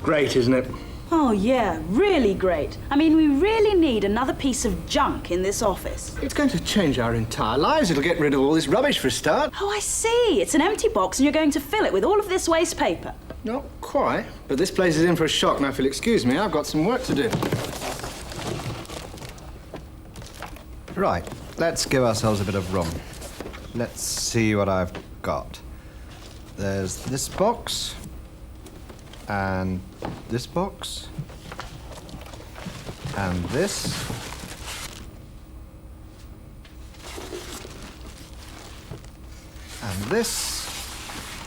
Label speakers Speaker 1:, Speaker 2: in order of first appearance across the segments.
Speaker 1: Great, isn't it?
Speaker 2: Oh, yeah, really great. I mean, we really need another piece of junk in this office.
Speaker 1: It's going to change our entire lives. It'll get rid of all this rubbish for a start.
Speaker 2: Oh, I see. It's an empty box and you're going to fill it with all of this waste paper.
Speaker 1: Not quite, but this place is in for a shock. Now, if you'll excuse me, I've got some work to do.
Speaker 3: Right, let's give ourselves a bit of room. Let's see what I've got. There's this box, and this box, and this. And this.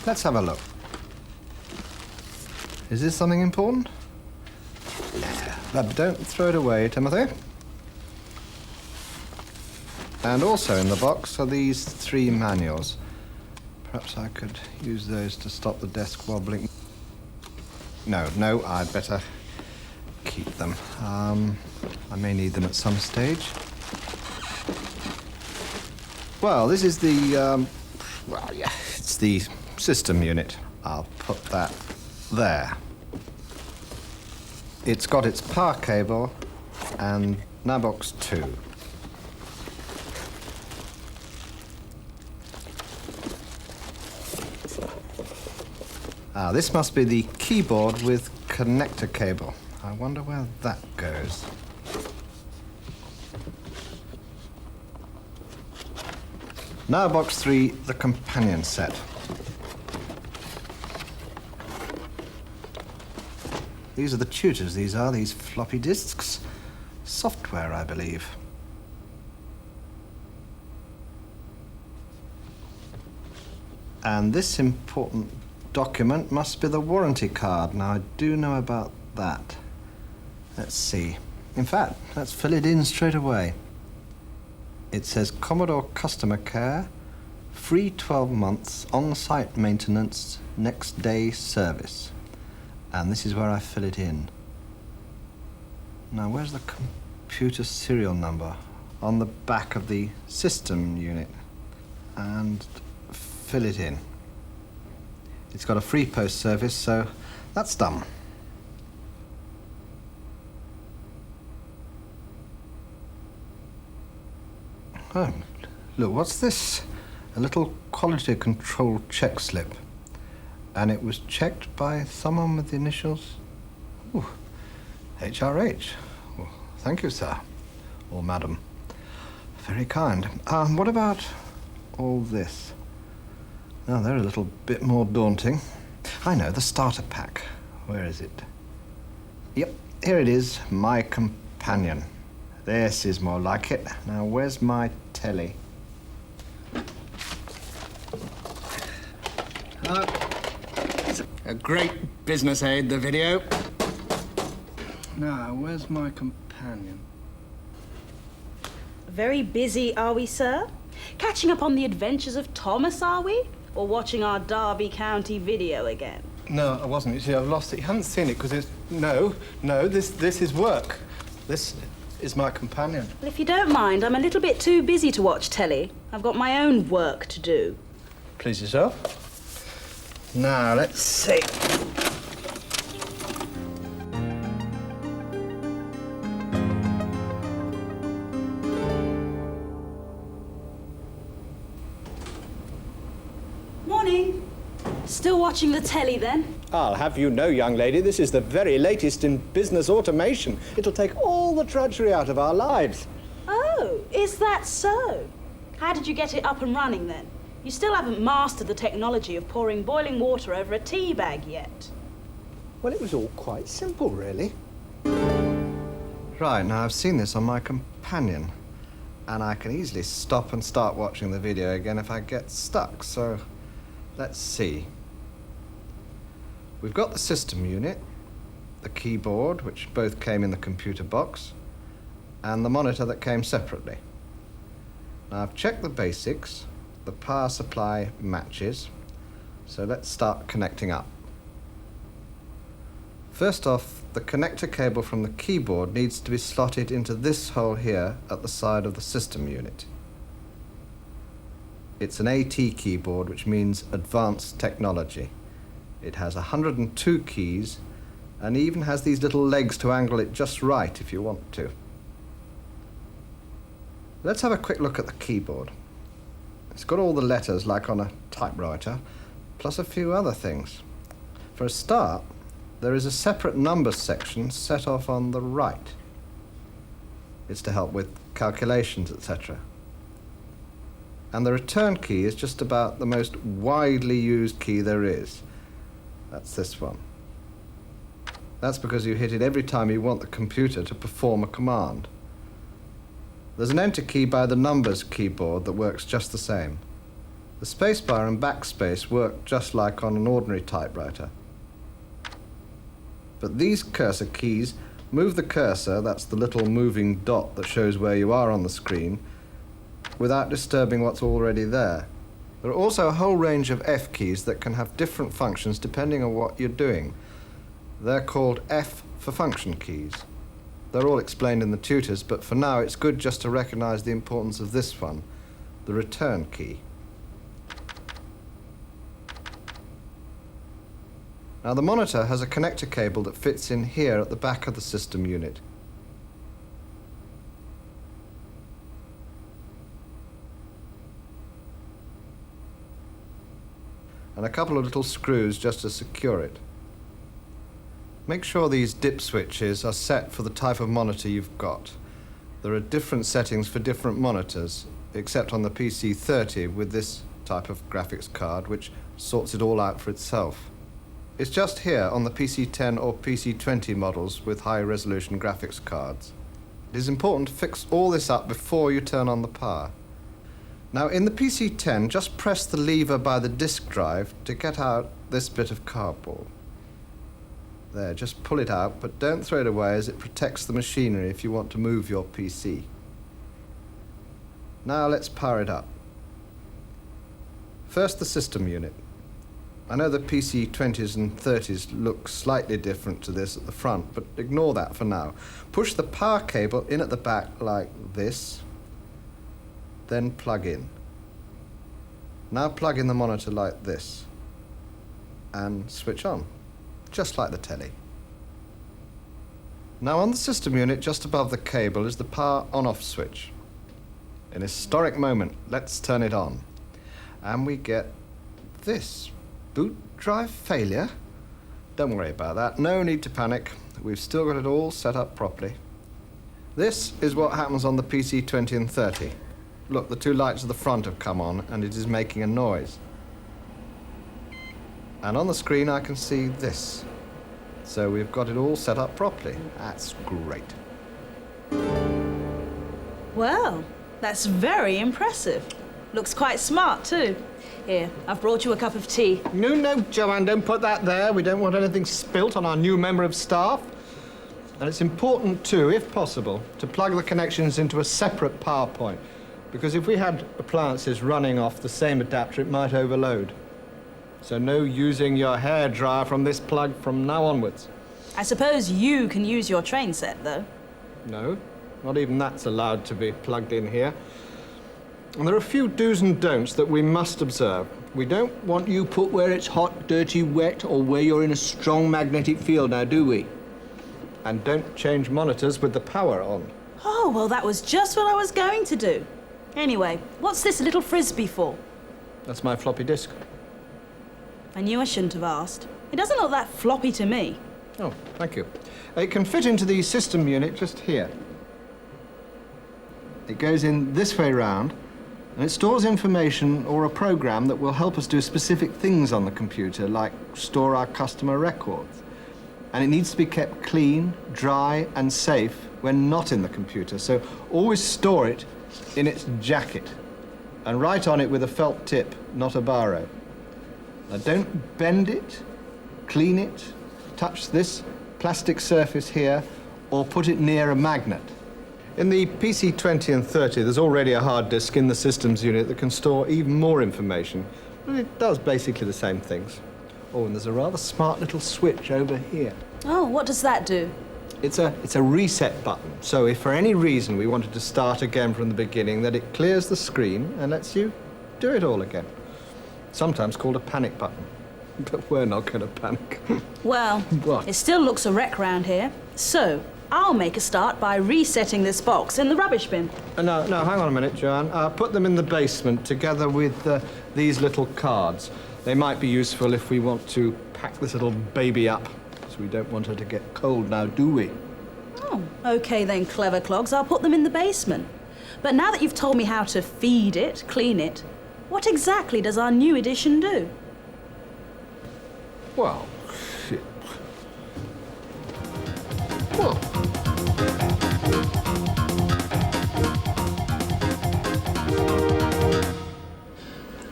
Speaker 3: Let's have a look. Is this something important? But don't throw it away, Timothy. And also in the box are these 3 manuals. Perhaps I could use those to stop the desk wobbling. No, I'd better keep them. I may need them at some stage. Well, this is the, it's the system unit. I'll put that there. It's got its power cable and Nabox 2. This must be the keyboard with connector cable. I wonder where that goes. Now box 3, the companion set. These are the tutors, these floppy disks. Software, I believe. And this important document must be the warranty card. Now, I do know about that. Let's see. In fact, let's fill it in straight away. It says Commodore Customer Care, free 12 months, on-site maintenance, next day service. And this is where I fill it in. Now, where's the computer serial number? On the back of the system unit. And fill it in. It's got a free post service, so that's done. Oh, look, what's this? A little quality control check slip. And it was checked by someone with the initials, HRH. Oh, thank you, sir. Or madam. Very kind. What about all this? Now, they're a little bit more daunting. I know, the starter pack. Where is it? Yep, here it is, My Companion. This is more like it. Now, where's my telly? It's a great business aid, the video. Now, where's My Companion?
Speaker 2: Very busy, are we, sir? Catching up on the adventures of Thomas, are we? Or watching our Derby County video again?
Speaker 1: No, I wasn't. You see, I've lost it. You haven't seen it because it's... No, this is work. This is My Companion.
Speaker 2: Well, if you don't mind, I'm a little bit too busy to watch telly. I've got my own work to do.
Speaker 1: Please yourself. Now, let's see.
Speaker 2: Morning. Still watching the telly, then?
Speaker 1: I'll have you know, young lady, this is the very latest in business automation. It'll take all the drudgery out of our lives.
Speaker 2: Oh, is that so? How did you get it up and running, then? You still haven't mastered the technology of pouring boiling water over a tea bag yet.
Speaker 1: Well, it was all quite simple, really.
Speaker 3: Right, now I've seen this on My Companion, and I can easily stop and start watching the video again if I get stuck, so let's see. We've got the system unit, the keyboard, which both came in the computer box, and the monitor that came separately. Now, I've checked the basics. The power supply matches, so let's start connecting up. First off, the connector cable from the keyboard needs to be slotted into this hole here at the side of the system unit. It's an AT keyboard, which means advanced technology. It has 102 keys and even has these little legs to angle it just right if you want to. Let's have a quick look at the keyboard. It's got all the letters like on a typewriter, plus a few other things. For a start, there is a separate numbers section set off on the right. It's to help with calculations, etc. And the return key is just about the most widely used key there is. That's this one. That's because you hit it every time you want the computer to perform a command. There's an enter key by the numbers keyboard that works just the same. The spacebar and backspace work just like on an ordinary typewriter. But these cursor keys move the cursor, that's the little moving dot that shows where you are on the screen, without disturbing what's already there. There are also a whole range of F keys that can have different functions depending on what you're doing. They're called F for function keys. They're all explained in the tutors, but for now it's good just to recognize the importance of this one, the return key. Now the monitor has a connector cable that fits in here at the back of the system unit. And a couple of little screws just to secure it. Make sure these dip switches are set for the type of monitor you've got. There are different settings for different monitors, except on the PC30 with this type of graphics card, which sorts it all out for itself. It's just here on the PC10 or PC20 models with high-resolution graphics cards. It is important to fix all this up before you turn on the power. Now, in the PC10, just press the lever by the disk drive to get out this bit of cardboard. There, just pull it out, but don't throw it away as it protects the machinery if you want to move your PC. Now let's power it up. First, the system unit. I know the PC20s and 30s look slightly different to this at the front, but ignore that for now. Push the power cable in at the back like this, then plug in. Now plug in the monitor like this, and switch on, just like the telly. Now on the system unit just above the cable is the power on-off switch. An historic moment, let's turn it on. And we get this. Boot drive failure? Don't worry about that, no need to panic. We've still got it all set up properly. This is what happens on the PC20 and 30. Look, the two lights at the front have come on and it is making a noise. And on the screen I can see this. So we've got it all set up properly. That's great.
Speaker 2: Well, that's very impressive. Looks quite smart, too. Here, I've brought you a cup of tea.
Speaker 1: No, Joanne, don't put that there. We don't want anything spilt on our new member of staff. And it's important, too, if possible, to plug the connections into a separate power point. Because if we had appliances running off the same adapter, it might overload. So no using your hairdryer from this plug from now onwards.
Speaker 2: I suppose you can use your train set, though.
Speaker 1: No, not even that's allowed to be plugged in here. And there are a few do's and don'ts that we must observe. We don't want you put where it's hot, dirty, wet, or where you're in a strong magnetic field now, do we? And don't change monitors with the power on.
Speaker 2: Oh, well, that was just what I was going to do. Anyway, what's this little frisbee for?
Speaker 1: That's my floppy disk.
Speaker 2: I knew I shouldn't have asked. It doesn't look that floppy to me.
Speaker 1: Oh, thank you. It can fit into the system unit just here. It goes in this way round, and it stores information or a program that will help us do specific things on the computer, like store our customer records. And it needs to be kept clean, dry, and safe when not in the computer. So always store it in its jacket and write on it with a felt tip, not a biro. Now don't bend it, clean it, touch this plastic surface here, or put it near a magnet. In the PC20 and 30, there's already a hard disk in the systems unit that can store even more information, but it does basically the same things. Oh, and there's a rather smart little switch over here.
Speaker 2: Oh, what does that do?
Speaker 1: It's a reset button, so if for any reason we wanted to start again from the beginning, then it clears the screen and lets you do it all again. Sometimes called a panic button. But we're not going to panic.
Speaker 2: Well,
Speaker 1: What?
Speaker 2: it still looks a wreck round here. So, I'll make a start by resetting this box in the rubbish bin.
Speaker 1: No, hang on a minute, Joanne. Put them in the basement together with these little cards. They might be useful if we want to pack this little baby up, because we don't want her to get cold now, do we?
Speaker 2: Oh, okay then, clever clogs. I'll put them in the basement. But now that you've told me how to feed it, clean it, what exactly does our new edition do?
Speaker 1: Well, shit. Well.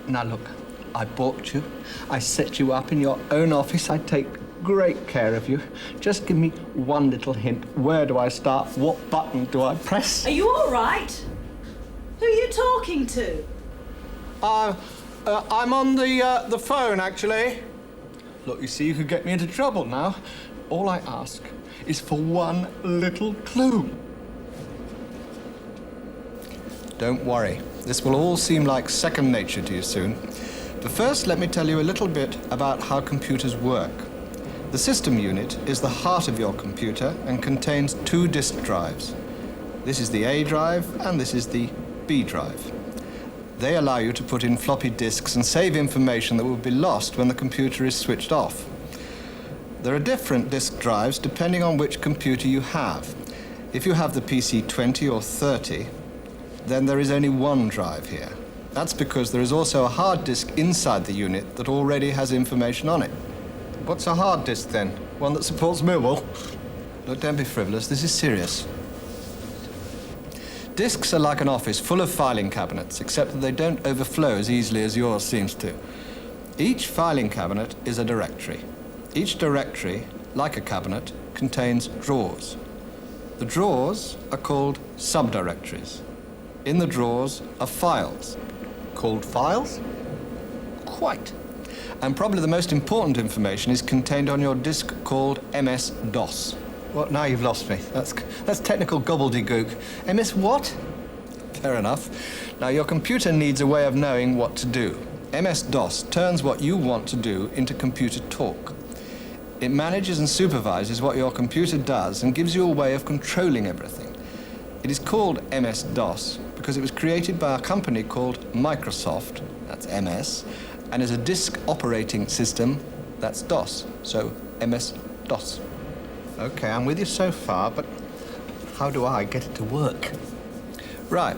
Speaker 1: Now look, I bought you. I set you up in your own office. I take great care of you. Just give me one little hint. Where do I start? What button do I press?
Speaker 2: Are you all right? Who are you talking to?
Speaker 1: I'm on the phone, actually. Look, you see, you could get me into trouble now. All I ask is for one little clue. Don't worry. This will all seem like second nature to you soon. But first, let me tell you a little bit about how computers work. The system unit is the heart of your computer and contains two disk drives. This is the A drive and this is the B drive. They allow you to put in floppy disks and save information that will be lost when the computer is switched off. There are different disk drives depending on which computer you have. If you have the PC 20 or 30, then there is only one drive here. That's because there is also a hard disk inside the unit that already has information on it. What's a hard disk then? One that supports Millwall? Look, don't be frivolous, this is serious. Disks are like an office full of filing cabinets, except that they don't overflow as easily as yours seems to. Each filing cabinet is a directory. Each directory, like a cabinet, contains drawers. The drawers are called subdirectories. In the drawers are files. Called files? Quite. And probably the most important information is contained on your disk called MS-DOS. What? Now you've lost me. That's technical gobbledygook. MS what? Fair enough. Now your computer needs a way of knowing what to do. MS-DOS turns what you want to do into computer talk. It manages and supervises what your computer does and gives you a way of controlling everything. It is called MS-DOS because it was created by a company called Microsoft, that's MS, and is a disk operating system, that's DOS, so MS-DOS. Okay, I'm with you so far, but how do I get it to work? Right.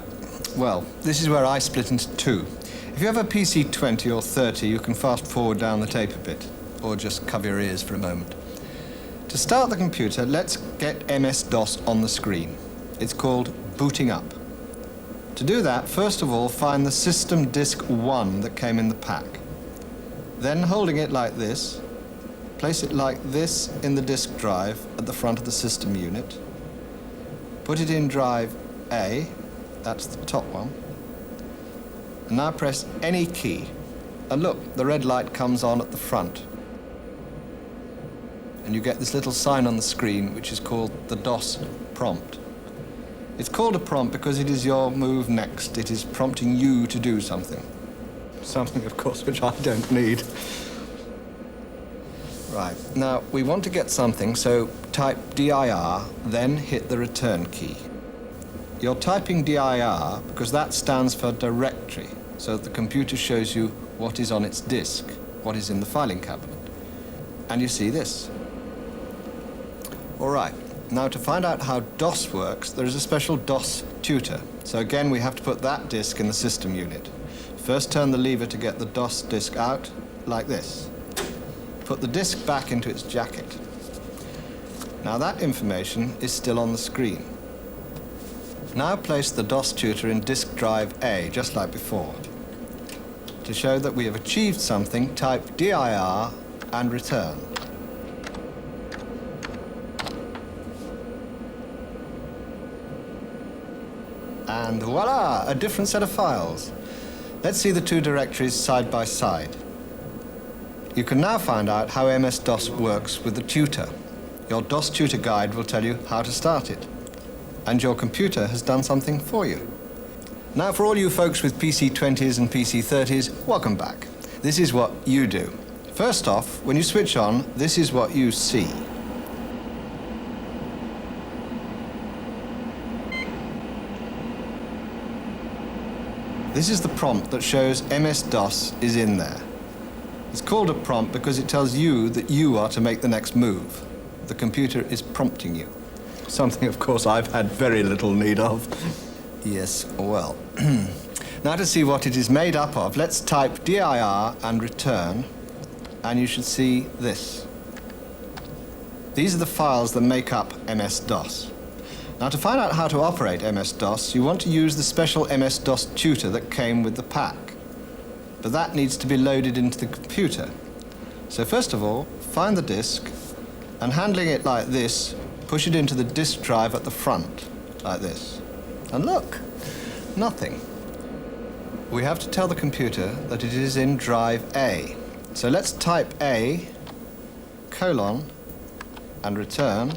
Speaker 1: Well, this is where I split into two. If you have a PC 20 or 30, you can fast forward down the tape a bit, or just cover your ears for a moment. To start the computer, let's get MS-DOS on the screen. It's called booting up. To do that, first of all, find the system disk 1 that came in the pack. Then, holding it like this, place it like this in the disk drive at the front of the system unit. Put it in drive A, that's the top one. And now press any key. And look, the red light comes on at the front. And you get this little sign on the screen which is called the DOS prompt. It's called a prompt because it is your move next. It is prompting you to do something. Something, of course, which I don't need. Right, now we want to get something, so type dir, then hit the return key. You're typing dir because that stands for directory, so that the computer shows you what is on its disk, what is in the filing cabinet. And you see this. All right, now to find out how DOS works, there is a special DOS tutor. So again, we have to put that disk in the system unit. First turn the lever to get the DOS disk out, like this. Put the disk back into its jacket. Now that information is still on the screen. Now place the DOS tutor in disk drive A, just like before. To show that we have achieved something, type dir and return. And voila, a different set of files. Let's see the two directories side by side. You can now find out how MS-DOS works with the tutor. Your DOS tutor guide will tell you how to start it. And your computer has done something for you. Now, for all you folks with PC 20s and PC 30s, welcome back. This is what you do. First off, when you switch on, this is what you see. This is the prompt that shows MS-DOS is in there. It's called a prompt because it tells you that you are to make the next move. The computer is prompting you. Something, of course, I've had very little need of. Yes, well. Now to see what it is made up of, let's type dir and return, and you should see this. These are the files that make up MS-DOS. Now, to find out how to operate MS-DOS, you want to use the special MS-DOS tutor that came with the pack. But that needs to be loaded into the computer. So first of all, find the disk, and handling it like this, push it into the disk drive at the front, like this. And look, nothing. We have to tell the computer that it is in drive A. So let's type A, colon, and return.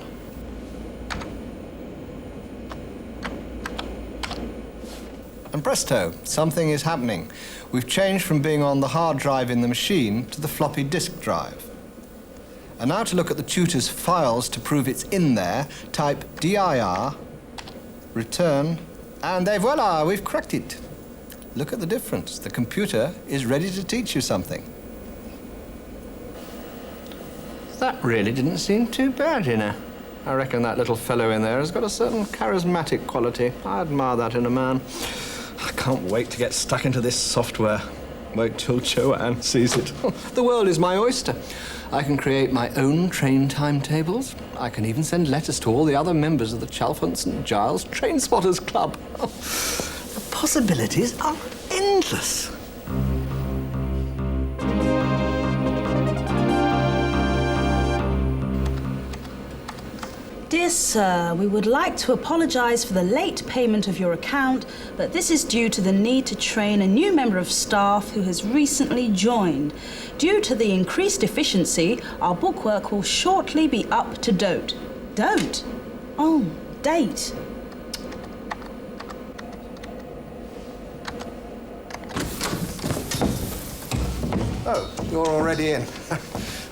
Speaker 1: And presto, something is happening. We've changed from being on the hard drive in the machine to the floppy disk drive. And now to look at the tutor's files to prove it's in there, type dir, return, and voila, we've cracked it. Look at the difference. The computer is ready to teach you something. That really didn't seem too bad, you know. I reckon that little fellow in there has got a certain charismatic quality. I admire that in a man. I can't wait to get stuck into this software. Wait till Joanne sees it. The world is my oyster. I can create my own train timetables. I can even send letters to all the other members of the Chalfont St Giles Train Spotters Club. The possibilities are endless.
Speaker 2: Dear Sir, we would like to apologise for the late payment of your account, but this is due to the need to train a new member of staff who has recently joined. Due to the increased efficiency, our bookwork will shortly be up to date. Date? Oh, date.
Speaker 1: Oh, you're already in.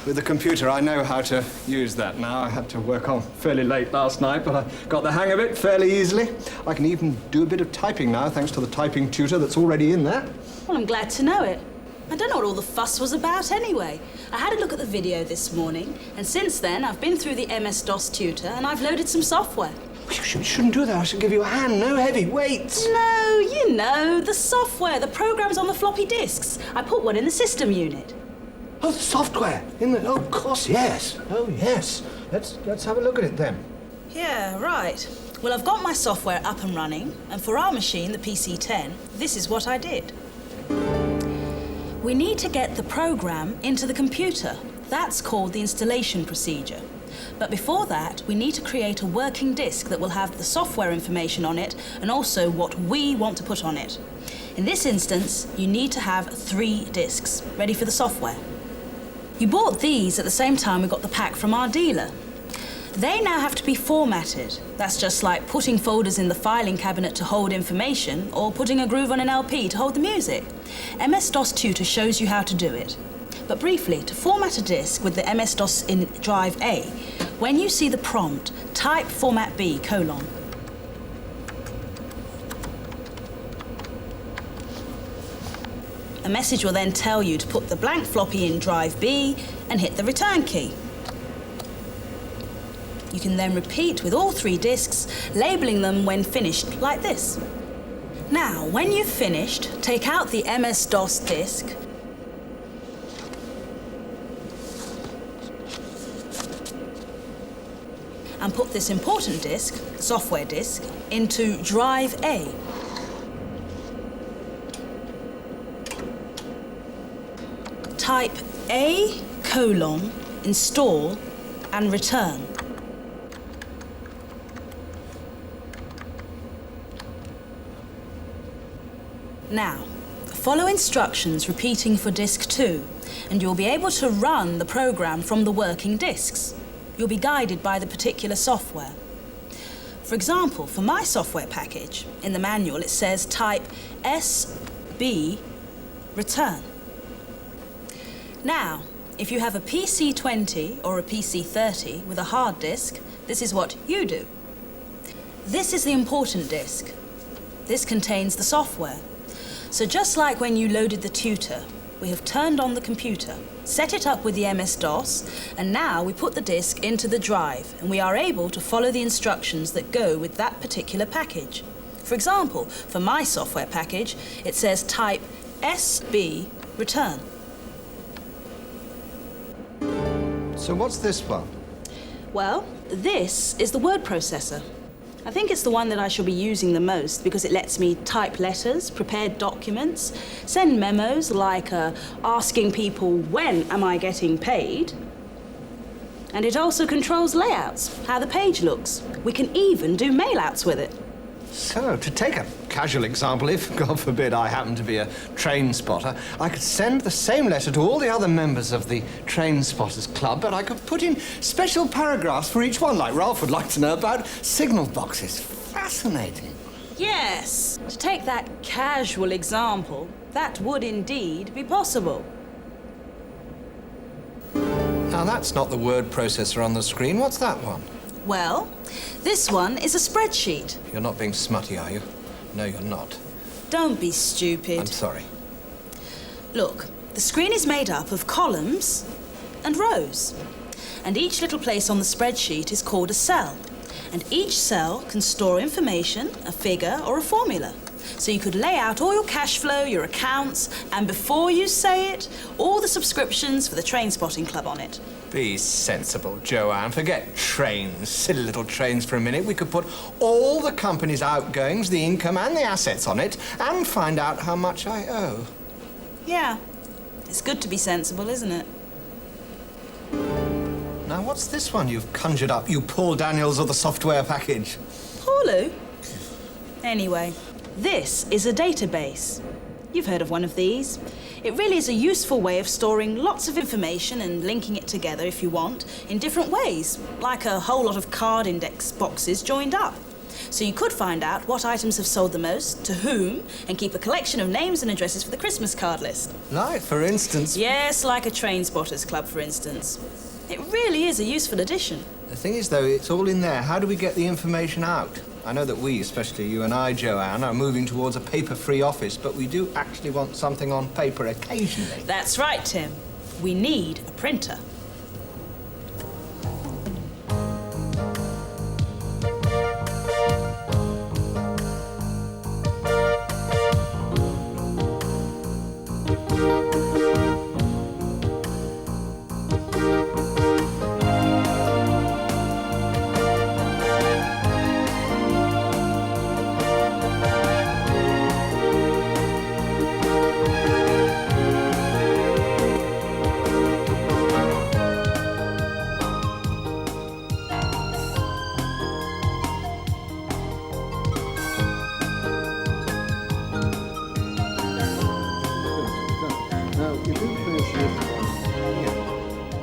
Speaker 1: With the computer, I know how to use that now. I had to work on fairly late last night, but I got the hang of it fairly easily. I can even do a bit of typing now, thanks to the typing tutor that's already in there.
Speaker 2: Well, I'm glad to know it. I don't know what all the fuss was about anyway. I had a look at the video this morning, and since then I've been through the MS-DOS tutor and I've loaded some software.
Speaker 1: You shouldn't do that. I should give you a hand. No heavy weights.
Speaker 2: No, you know, the software, the programs on the floppy disks. I put one in the system unit.
Speaker 1: Oh, the software. Oh, of course, yes. Oh, yes. Let's have a look at it then.
Speaker 2: Yeah, right. Well, I've got my software up and running, and for our machine, the PC-10, this is what I did. We need to get the program into the computer. That's called the installation procedure. But before that, we need to create a working disk that will have the software information on it and also what we want to put on it. In this instance, you need to have 3 disks ready for the software. You bought these at the same time we got the pack from our dealer. They now have to be formatted. That's just like putting folders in the filing cabinet to hold information or putting a groove on an LP to hold the music. MS-DOS Tutor shows you how to do it. But briefly, to format a disk with the MS-DOS in drive A, when you see the prompt, type format B, colon. A message will then tell you to put the blank floppy in drive B and hit the return key. You can then repeat with all 3 disks, labelling them when finished, like this. Now, when you've finished, take out the MS-DOS disk and put this important disk, software disk, into drive A. Type A, colon, install, and return. Now, follow instructions repeating for disk 2, and you'll be able to run the program from the working disks. You'll be guided by the particular software. For example, for my software package, in the manual it says type SB, return. Now, if you have a PC-20 or a PC-30 with a hard disk, this is what you do. This is the important disk. This contains the software. So just like when you loaded the tutor, we have turned on the computer, set it up with the MS-DOS, and now we put the disk into the drive, and we are able to follow the instructions that go with that particular package. For example, for my software package, it says type SB return.
Speaker 1: So what's this one?
Speaker 2: Well, this is the word processor. I think it's the one that I shall be using the most because it lets me type letters, prepare documents, send memos like asking people when am I getting paid. And it also controls layouts, how the page looks. We can even do mailouts with it.
Speaker 1: So, to take a casual example, if, God forbid, I happen to be a train spotter, I could send the same letter to all the other members of the Train Spotters Club, but I could put in special paragraphs for each one, like Ralph would like to know about signal boxes. Fascinating.
Speaker 2: Yes, to take that casual example, that would indeed be possible.
Speaker 1: Now, that's not the word processor on the screen. What's that one?
Speaker 2: Well, this one is a spreadsheet.
Speaker 1: You're not being smutty, are you? No, you're not.
Speaker 2: Don't be stupid.
Speaker 1: I'm sorry.
Speaker 2: Look, the screen is made up of columns and rows. And each little place on the spreadsheet is called a cell. And each cell can store information, a figure or a formula. So you could lay out all your cash flow, your accounts, and before you say it, all the subscriptions for the Train Spotting Club on it.
Speaker 1: Be sensible, Joanne. Forget trains, silly little trains for a minute. We could put all the company's outgoings, the income and the assets on it, and find out how much I owe.
Speaker 2: Yeah, it's good to be sensible, isn't it?
Speaker 1: Now, what's this one you've conjured up, you Paul Daniels of the software package?
Speaker 2: Paulu? Anyway, this is a database. You've heard of one of these. It really is a useful way of storing lots of information and linking it together, if you want, in different ways, like a whole lot of card index boxes joined up. So you could find out what items have sold the most, to whom, and keep a collection of names and addresses for the Christmas card list.
Speaker 1: Like, for instance...
Speaker 2: Yes, like a Train Spotters Club, for instance. It really is a useful addition.
Speaker 1: The thing is, though, it's all in there. How do we get the information out? I know that we, especially you and I, Joanne, are moving towards a paper-free office, but we do actually want something on paper occasionally.
Speaker 2: That's right, Tim. We need a printer.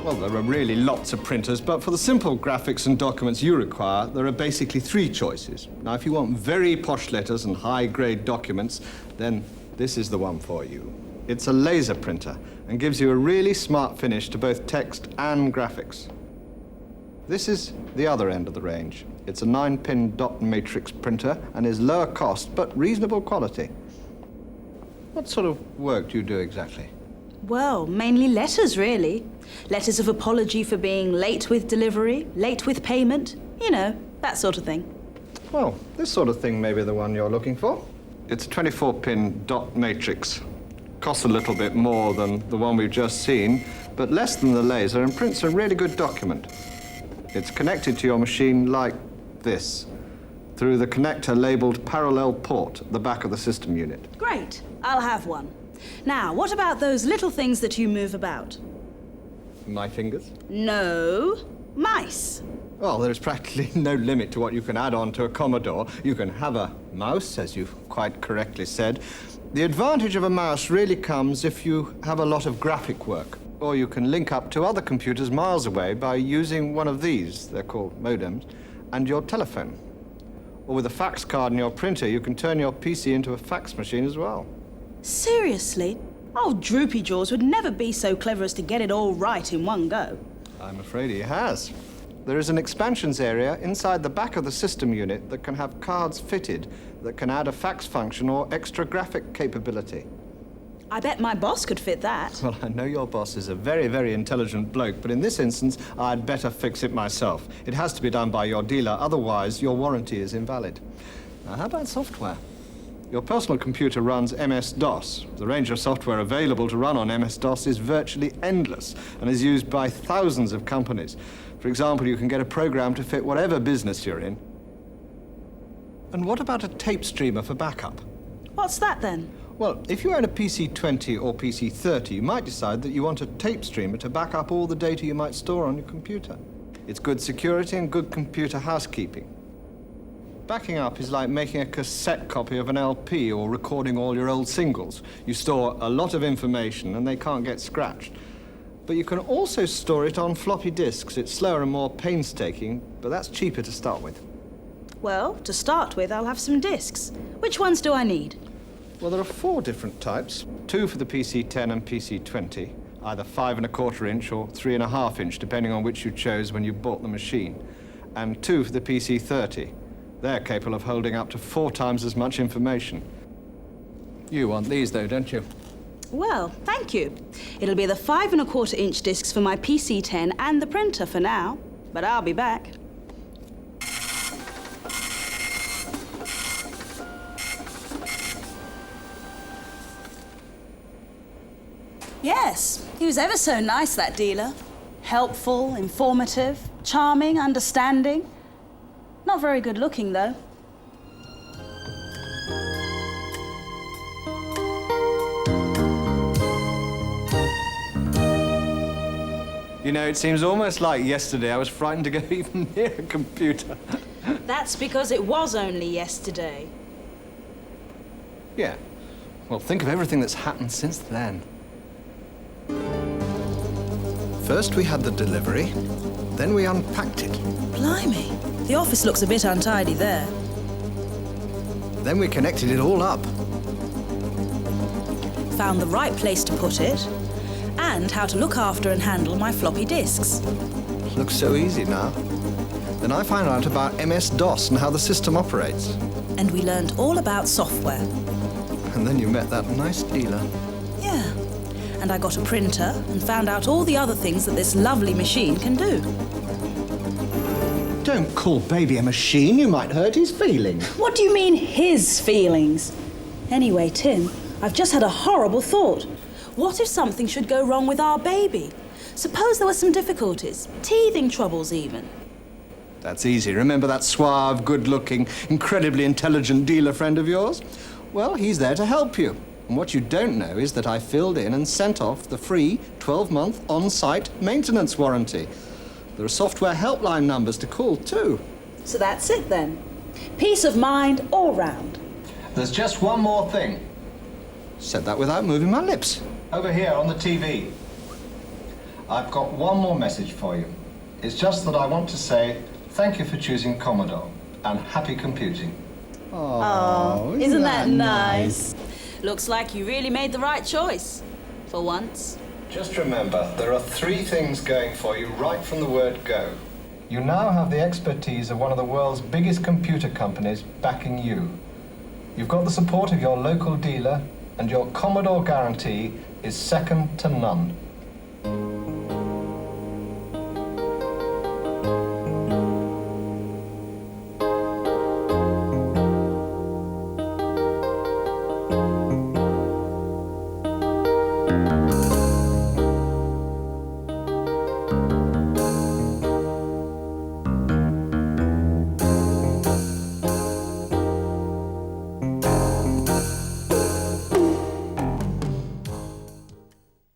Speaker 1: Well, there are really lots of printers, but for the simple graphics and documents you require, there are basically three choices. Now, if you want very posh letters and high-grade documents, then this is the one for you. It's a laser printer and gives you a really smart finish to both text and graphics. This is the other end of the range. It's a 9-pin dot matrix printer and is lower cost, but reasonable quality. What sort of work do you do exactly?
Speaker 2: Well, mainly letters, really. Letters of apology for being late with delivery, late with payment, you know, that sort of thing.
Speaker 1: Well, this sort of thing may be the one you're looking for. It's a 24-pin dot matrix. Costs a little bit more than the one we've just seen, but less than the laser and prints a really good document. It's connected to your machine like this, through the connector labeled parallel port at the back of the system unit.
Speaker 2: Great, I'll have one. Now, what about those little things that you move about?
Speaker 1: My fingers?
Speaker 2: No, mice.
Speaker 1: Well, there's practically no limit to what you can add on to a Commodore. You can have a mouse, as you've quite correctly said. The advantage of a mouse really comes if you have a lot of graphic work, or you can link up to other computers miles away by using one of these, they're called modems, and your telephone. Or with a fax card in your printer, you can turn your PC into a fax machine as well.
Speaker 2: Seriously? Old Droopy Jaws would never be so clever as to get it all right in one go.
Speaker 1: I'm afraid he has. There is an expansions area inside the back of the system unit that can have cards fitted that can add a fax function or extra graphic capability.
Speaker 2: I bet my boss could fit that.
Speaker 1: Well, I know your boss is a very, very intelligent bloke, but in this instance, I'd better fix it myself. It has to be done by your dealer, otherwise your warranty is invalid. Now, how about software? Your personal computer runs MS-DOS. The range of software available to run on MS-DOS is virtually endless and is used by thousands of companies. For example, you can get a program to fit whatever business you're in. And what about a tape streamer for backup?
Speaker 2: What's that then?
Speaker 1: Well, if you own a PC-20 or PC-30, you might decide that you want a tape streamer to back up all the data you might store on your computer. It's good security and good computer housekeeping. Backing up is like making a cassette copy of an LP or recording all your old singles. You store a lot of information and they can't get scratched. But you can also store it on floppy disks. It's slower and more painstaking, but that's cheaper to start with.
Speaker 2: Well, to start with, I'll have some discs. Which ones do I need?
Speaker 1: Well, there are 4 different types. 2 for the PC-10 and PC-20, either 5¼ inch or 3½ inch, depending on which you chose when you bought the machine. And 2 for the PC-30. They're capable of holding up to 4 times as much information. You want these, though, don't you?
Speaker 2: Well, thank you. It'll be the 5¼ inch discs for my PC-10 and the printer for now, but I'll be back. Yes, he was ever so nice, that dealer. Helpful, informative, charming, understanding. Not very good looking, though.
Speaker 1: You know, it seems almost like yesterday I was frightened to go even near a computer.
Speaker 2: That's because it was only yesterday.
Speaker 1: Yeah. Well, think of everything that's happened since then.
Speaker 3: First we had the delivery, then we unpacked it.
Speaker 2: Blimey, the office looks a bit untidy there.
Speaker 3: Then we connected it all up.
Speaker 2: Found the right place to put it, and how to look after and handle my floppy disks.
Speaker 3: Looks so easy now. Then I found out about MS-DOS and how the system operates.
Speaker 2: And we learned all about software.
Speaker 3: And then you met that nice dealer.
Speaker 2: Yeah. And I got a printer and found out all the other things that this lovely machine can do.
Speaker 1: Don't call baby a machine. You might hurt his feelings.
Speaker 2: What do you mean, his feelings? Anyway, Tim, I've just had a horrible thought. What if something should go wrong with our baby? Suppose there were some difficulties, teething troubles even.
Speaker 1: That's easy. Remember that suave, good-looking, incredibly intelligent dealer friend of yours? Well, he's there to help you. And what you don't know is that I filled in and sent off the free 12-month on-site maintenance warranty. There are software helpline numbers to call, too.
Speaker 2: So that's it then. Peace of mind all round.
Speaker 1: There's just one more thing. Said that without moving my lips. Over here on the TV. I've got one more message for you. It's just that I want to say thank you for choosing Commodore and happy computing.
Speaker 2: Oh, isn't that nice? Looks like you really made the right choice. For once.
Speaker 1: Just remember, there are 3 things going for you right from the word go. You now have the expertise of one of the world's biggest computer companies backing you. You've got the support of your local dealer, and your Commodore guarantee is second to none.